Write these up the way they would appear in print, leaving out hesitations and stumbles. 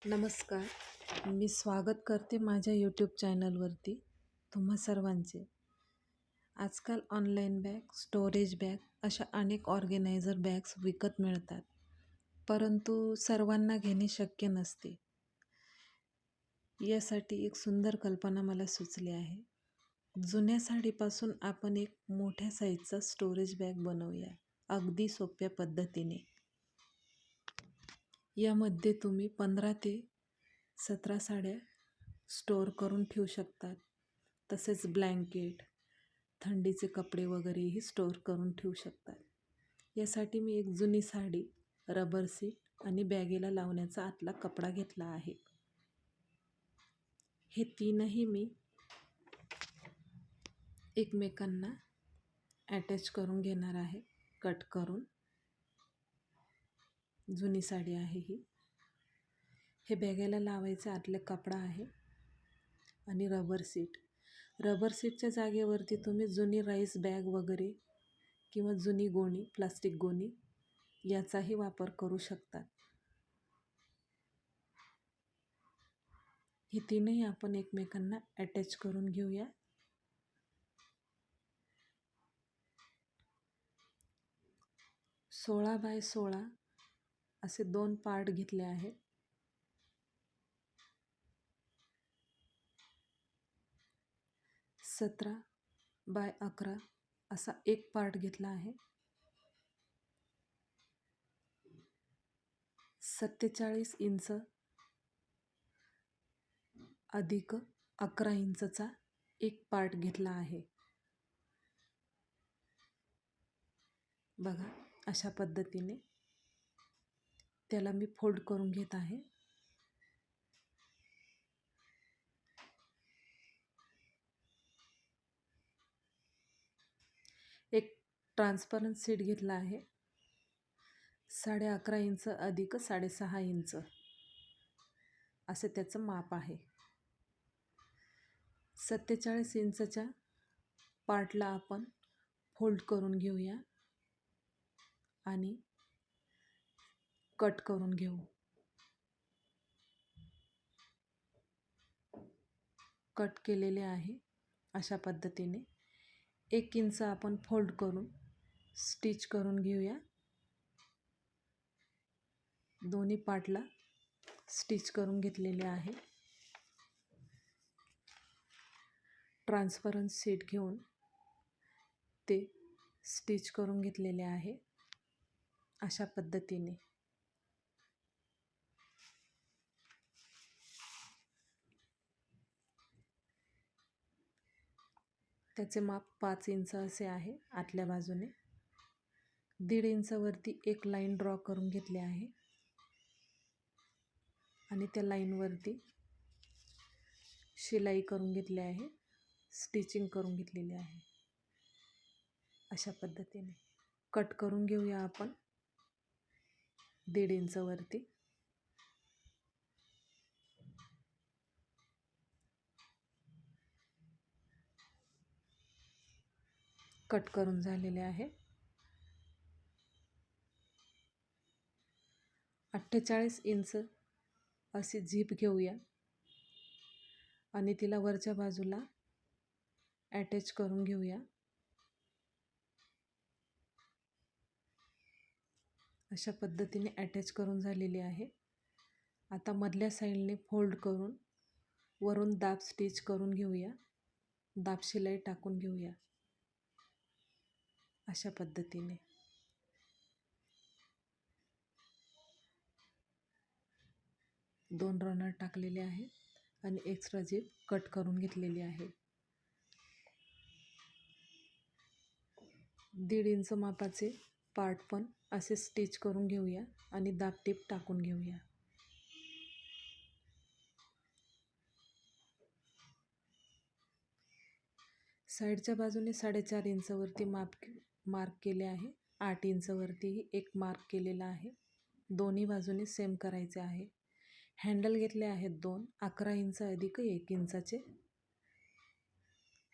नमस्कार. मी स्वागत करते माझ्या यूट्यूब चॅनलवरती तुम्हा सर्वांचे. आजकाल ऑनलाईन बॅग, स्टोरेज बॅग अशा अनेक ऑर्गेनायझर बॅग्स विकत मिळतात, परंतु सर्वांना घेणे शक्य नसते. यासाठी एक सुंदर कल्पना मला सुचली आहे. जुन्या साडीपासून आपण एक मोठ्या साईजचा स्टोरेज बॅग बनवूया, अगदी सोप्या पद्धतीने. यामध्ये तुम्ही 15 ते 17 साड्या स्टोअर करून ठेवू शकतात. तसेच ब्लँकेट, थंडीचे कपडे वगैरेही स्टोअर करून ठेवू शकतात. यासाठी मी एक जुनी साडी, रबर सीट आणि बॅगेला लावण्याचा आतला कपडा घेतला आहे. हे तीनही मी एकमेकांना अटॅच करून घेणार आहे, कट करून. जुनी साडी आहे ही. हे बॅगेला लावायचं आतले कपडा आहे आणि रबर सीट. रबर सीटच्या जागेवरती तुम्ही जुनी राईस बॅग वगैरे किंवा जुनी गोणी, प्लास्टिक गोणी याचाही वापर करू शकतात. ही तीनही आपण एकमेकांना अटॅच करून घेऊया. सोळा बाय 16 असे 2 पार्ट घेतले आहेत. 17 बाय 11 असा एक पार्ट घेतला आहे. 47 इंच अधिक 11 इंचचा एक पार्ट घेतला आहे. बघा, अशा पद्धतीने त्याला मी फोल्ड करून घेत आहे. एक ट्रान्सपरंट सीट घेतला आहे. 11.5 इंच अधिक 6.5 इंच असे त्याचं माप आहे. 47 इंचच्या पार्टला आपण फोल्ड करून घेऊया आणि कट करून घेऊ. कट केलेले आहे अशा पद्धतीने. 1 इंच आपण फोल्ड करून स्टिच करून घेऊया. दोन्ही पार्टला स्टिच करून घेतलेले आहे. ट्रान्सपरंट सीट घेऊन ते स्टिच करून घेतलेले आहे अशा पद्धतीने. त्याचे माप 5 इंच असे आहे आतल्या बाजूने. 1.5 इंचावरती एक लाईन ड्रॉ करून घेतली आहे आणि त्या लाईनवरती शिलाई करून घेतली आहे, स्टिचिंग करून घेतलेली आहे अशा पद्धतीने. कट करून घेऊया आपण 1.5 इंचावरती. कट करून झालेले आहे. 48 इंच अशी झीप घेऊया आणि तिला वरच्या बाजूला अटॅच करून घेऊया. अशा पद्धतीने अटॅच करून झालेली आहे. आता मधल्या साईडने फोल्ड करून वरून दाब स्टिच करून घेऊया. दाब शिलाई टाकून घेऊया अशा पद्धतीने. दोन रनर टाकलेले आहेत आणि एक्स्ट्रा झीप कट करून घेतलेली आहे. 1.5 इंच मापाचे पार्ट पण असे स्टिच करून घेऊया आणि दाब टीप टाकून घेऊया. साईडच्या बाजूने 4.5 इंचावरती मार्क केले आहे. 8 इंचावरतीही एक मार्क केलेला आहे. दोन्ही बाजूने सेम करायचे आहे. हँडल घेतले आहेत 2, 11 इंच अधिक 1 इंचाचे.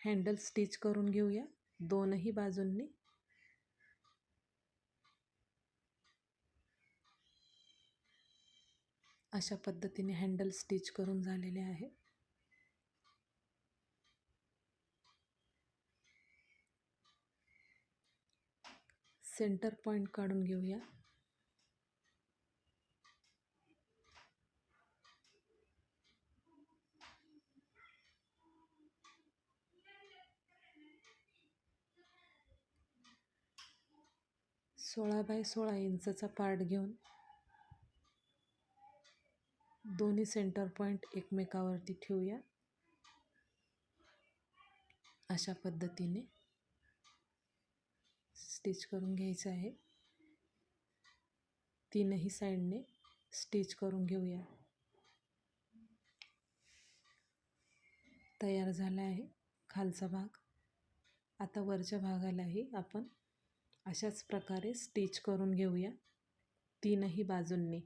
हँडल स्टिच करून घेऊया दोनही बाजूंनी. अशा पद्धतीने हँडल स्टिच करून झालेले आहे. सेंटर पॉईंट काढून घेऊया. सोळा बाय 16 इंचचा पार्ट घेऊन दोन्ही सेंटर पॉईंट एकमेकावरती ठेवूया. अशा पद्धतीने स्टिच करून घ्यायचं आहे. तीनही साईडने स्टिच करून घेऊया. तयार झाला आहे खालचा भाग. आता वरच्या भागालाही आपण अशाच प्रकारे स्टिच करून घेऊया तीनही बाजूंनी.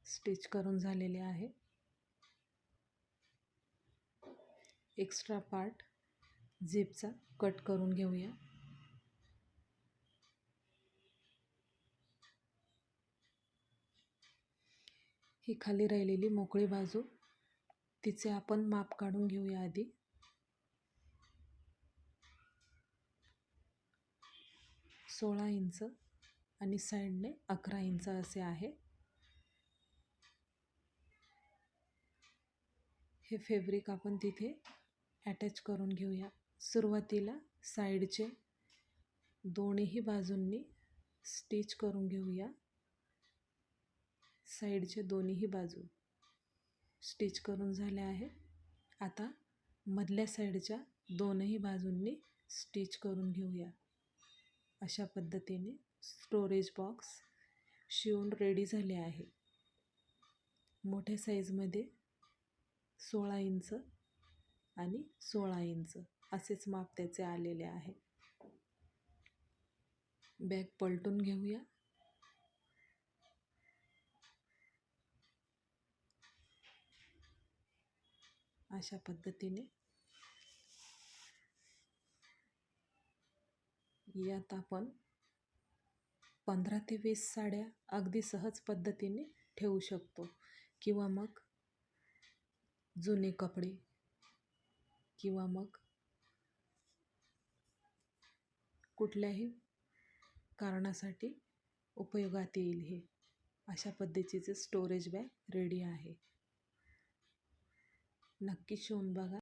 स्टिच करून झालेले आहे. एक्स्ट्रा पार्ट झिपचा कट करून घेऊया. ही खाली राहिलेली मोकळी बाजू, तिचे आपण माप काढून घेऊया आधी. सोळा इंच आणि साईडने 11 इंच असे आहे. हे फॅब्रिक आपण तिथे अटॅच करून घेऊया. सुरुवातीला साईडचे दोन्ही बाजूंनी स्टिच करून घेऊया. साईडचे दोन्ही बाजू स्टिच करून झाल्या आहे. आता मधल्या साईडच्या दोनही बाजूंनी स्टिच करून घेऊया. अशा पद्धतीने स्टोरेज बॉक्स शिवून रेडी झाले आहे. मोठ्या साईजमध्ये 16 इंच आणि 16 इंच असेच माप त्याचे आलेले आहे. बॅग पलटून घेऊया. अशा पद्धतीने यात आपण 15 ते 20 साड्या अगदी सहज पद्धतीने ठेवू शकतो. किंवा मग जुने कपडे किंवा मग कुठल्याही कारणासाठी उपयोगात येईल. हे अशा पद्धतीचे स्टोरेज बॅग रेडी आहे. नक्की शिवून बघा.